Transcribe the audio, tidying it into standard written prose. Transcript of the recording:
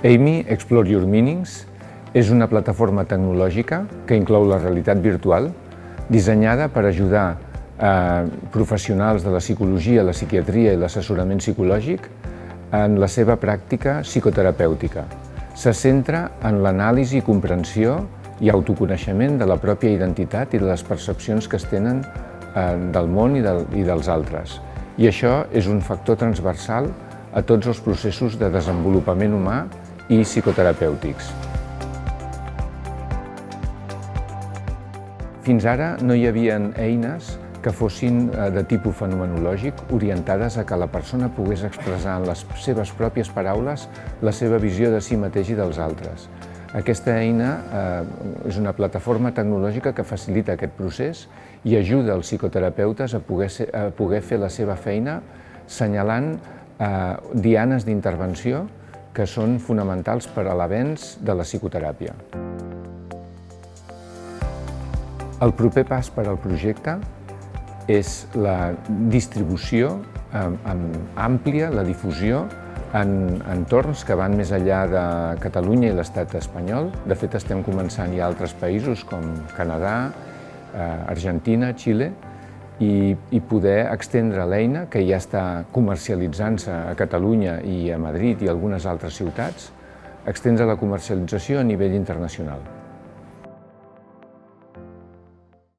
Amy Explore Your Meanings és una plataforma tecnològica que inclou la realitat virtual, dissenyada per ajudar professionals de la psicologia, la psiquiatria i l'assessorament psicològic en la seva pràctica psicoterapèutica. Se centra en l'anàlisi i comprensió i autoconeixement de la pròpia identitat i de les percepcions que es tenen del món i dels altres. I això és un factor transversal a tots els processos de desenvolupament humà i psicoterapèutics. Fins ara no hi havia eines que fossin de tipus fenomenològic orientades a que la persona pogués expressar en les seves pròpies paraules la seva visió de si mateix i dels altres. Aquesta eina és una plataforma tecnològica que facilita aquest procés i ajuda els psicoterapeutes a poder fer la seva feina senyalant dianes d'intervenció que són fonamentals per a l'avenç de la psicoteràpia. El proper pas per al projecte és la distribució àmplia, la difusió en entorns que van més enllà de Catalunya i l'estat espanyol. De fet, estem començant ja a altres països com Canadà, Argentina, Xile, i poder extendre l'eina, que ja està comercialitzant-se a Catalunya i a Madrid i a algunes altres ciutats, extendre la comercialització a nivell internacional.